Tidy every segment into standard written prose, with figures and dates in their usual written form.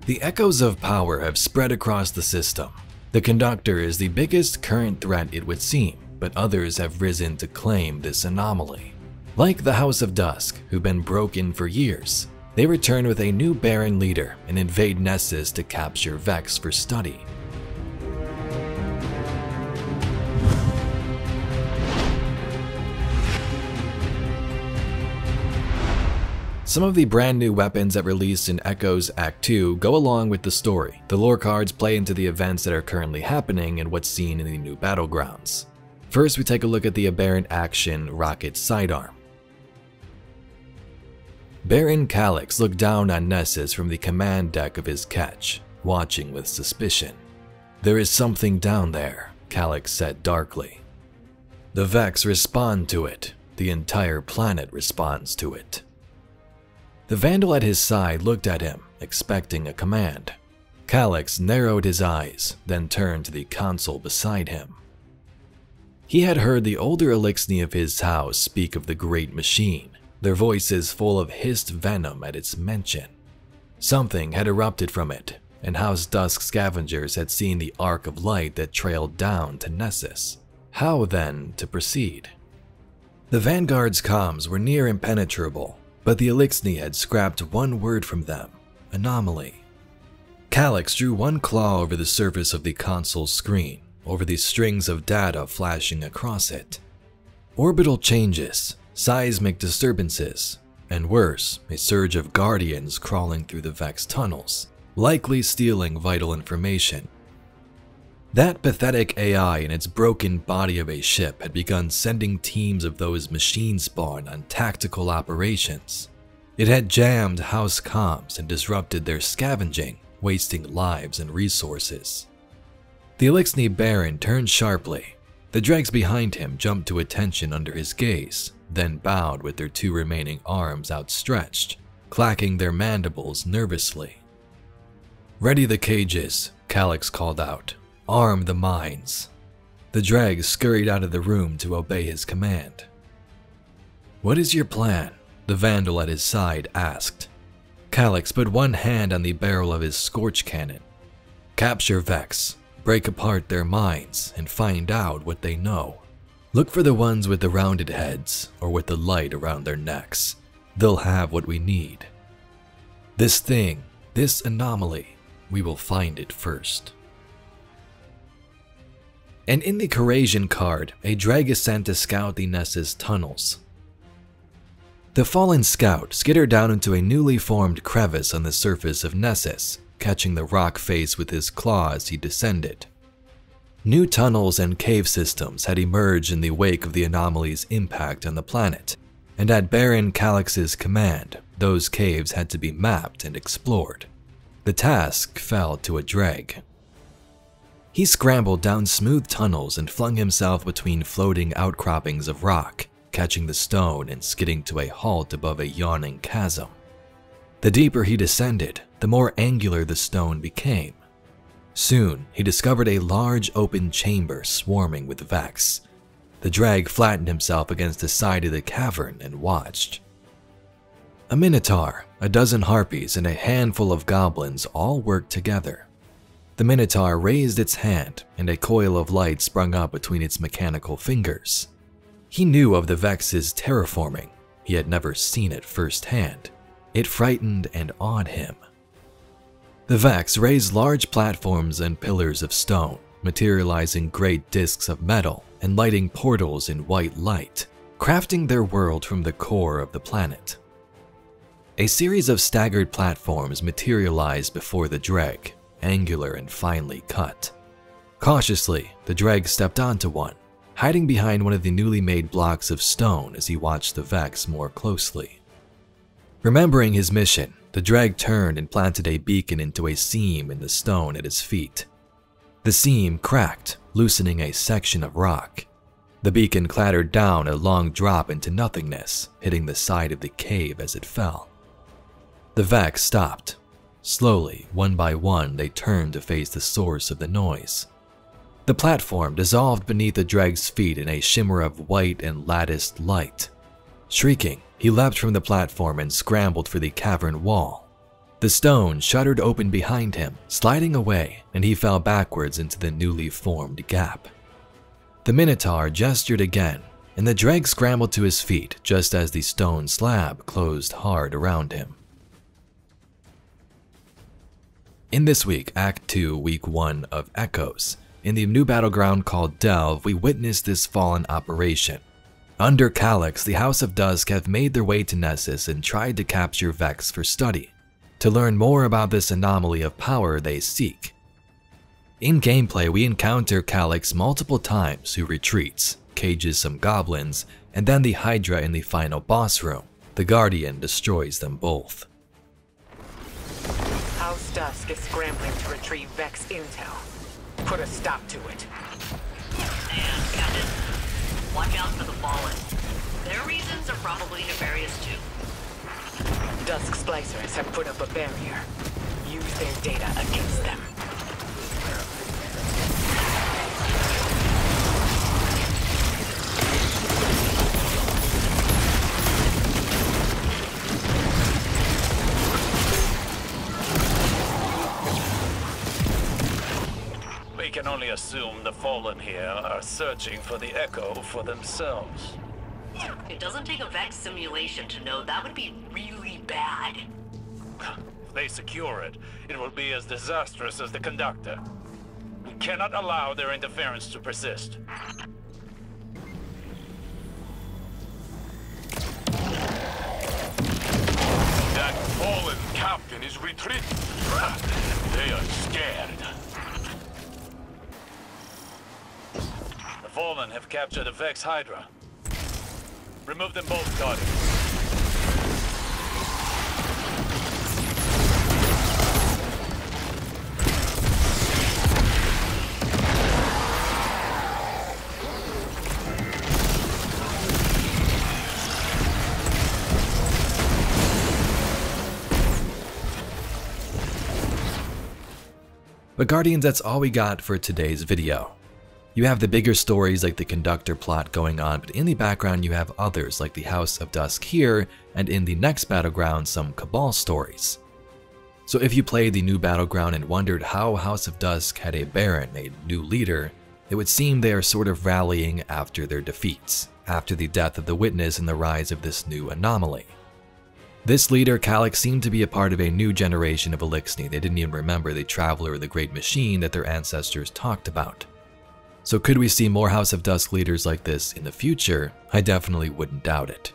The echoes of power have spread across the system. The Conductor is the biggest current threat it would seem, but others have risen to claim this anomaly. Like the House of Dusk, who've been broken for years, they return with a new Baron leader and invade Nessus to capture Vex for study. Some of the brand new weapons that released in Echoes Act 2 go along with the story. The lore cards play into the events that are currently happening and what's seen in the new battlegrounds. First, we take a look at the aberrant action rocket sidearm. Baron Calyx looked down on Nessus from the command deck of his ketch, watching with suspicion. "There is something down there," Calyx said darkly. "The Vex respond to it. The entire planet responds to it." The Vandal at his side looked at him, expecting a command. Calyx narrowed his eyes, then turned to the console beside him. He had heard the older Elixni of his house speak of the Great Machine, their voices full of hissed venom at its mention. Something had erupted from it, and House Dusk scavengers had seen the arc of light that trailed down to Nessus. How, then, to proceed? The Vanguard's comms were near impenetrable, but the Elixni had scrapped one word from them: anomaly. Calyx drew one claw over the surface of the console screen, over the strings of data flashing across it. Orbital changes, seismic disturbances, and worse, a surge of Guardians crawling through the Vex tunnels, likely stealing vital information. That pathetic AI in its broken body of a ship had begun sending teams of those machine spawn on tactical operations. It had jammed house comms and disrupted their scavenging, wasting lives and resources. The Elixni Baron turned sharply. The dregs behind him jumped to attention under his gaze, then bowed with their two remaining arms outstretched, clacking their mandibles nervously. "Ready the cages," Calyx called out. "Arm the mines." The dregs scurried out of the room to obey his command. "What is your plan?" the Vandal at his side asked. Calyx put one hand on the barrel of his Scorch Cannon. "Capture Vex, break apart their minds, and find out what they know. Look for the ones with the rounded heads, or with the light around their necks. They'll have what we need. This thing, this anomaly, we will find it first." And in the Corrasion card, a dreg is sent to scout the Nessus tunnels. The fallen scout skittered down into a newly formed crevice on the surface of Nessus, catching the rock face with his claw as he descended. New tunnels and cave systems had emerged in the wake of the anomaly's impact on the planet, and at Baron Calyx's command, those caves had to be mapped and explored. The task fell to a dreg. He scrambled down smooth tunnels and flung himself between floating outcroppings of rock, catching the stone and skidding to a halt above a yawning chasm. The deeper he descended, the more angular the stone became. Soon, he discovered a large open chamber swarming with Vex. The dreg flattened himself against the side of the cavern and watched. A Minotaur, a dozen harpies, and a handful of goblins all worked together. The Minotaur raised its hand, and a coil of light sprung up between its mechanical fingers. He knew of the Vex's terraforming. He had never seen it firsthand. It frightened and awed him. The Vex raised large platforms and pillars of stone, materializing great discs of metal and lighting portals in white light, crafting their world from the core of the planet. A series of staggered platforms materialized before the dreg, angular and finely cut. Cautiously, the dreg stepped onto one, hiding behind one of the newly made blocks of stone as he watched the Vex more closely. Remembering his mission, the dreg turned and planted a beacon into a seam in the stone at his feet. The seam cracked, loosening a section of rock. The beacon clattered down a long drop into nothingness, hitting the side of the cave as it fell. The Vex stopped. Slowly, one by one, they turned to face the source of the noise. The platform dissolved beneath the dreg's feet in a shimmer of white and latticed light. Shrieking, he leapt from the platform and scrambled for the cavern wall. The stone shuddered open behind him, sliding away, and he fell backwards into the newly formed gap. The Minotaur gestured again, and the Dreg scrambled to his feet just as the stone slab closed hard around him. In this week, Act 2, Week 1 of Echoes, in the new battleground called Delve, we witnessed this fallen operation. Under Calyx, the House of Dusk have made their way to Nessus and tried to capture Vex for study, to learn more about this anomaly of power they seek. In gameplay, we encounter Calyx multiple times, who retreats, cages some goblins, and then the Hydra in the final boss room. The Guardian destroys them both. House Dusk is scrambling to retrieve Vex intel. Put a stop to it. And Captain, watch out for the Fallen. Their reasons are probably nefarious too. Dusk splicers have put up a barrier. Use their data against them. We can only assume the Fallen here are searching for the Echo for themselves. It doesn't take a Vex simulation to know that would be really bad. If they secure it, it will be as disastrous as the Conductor. We cannot allow their interference to persist. That Fallen captain is retreating. They are scared. The Fallen have captured the Vex Hydra. Remove them both, Guardians. But Guardians, that's all we got for today's video. You have the bigger stories like the Conductor plot going on, but in the background you have others like the House of Dusk here, and in the next battleground some Cabal stories. So if you played the new battleground and wondered how House of Dusk had a Baron, a new leader, it would seem they are sort of rallying after their defeats, after the death of the Witness and the rise of this new anomaly. This leader, Calyx, seemed to be a part of a new generation of Elixni. They didn't even remember the Traveler or the Great Machine that their ancestors talked about. So could we see more House of Dusk leaders like this in the future? I definitely wouldn't doubt it.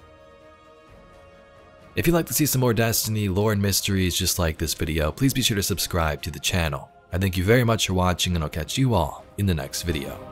If you'd like to see some more Destiny lore and mysteries just like this video, please be sure to subscribe to the channel. I thank you very much for watching, and I'll catch you all in the next video.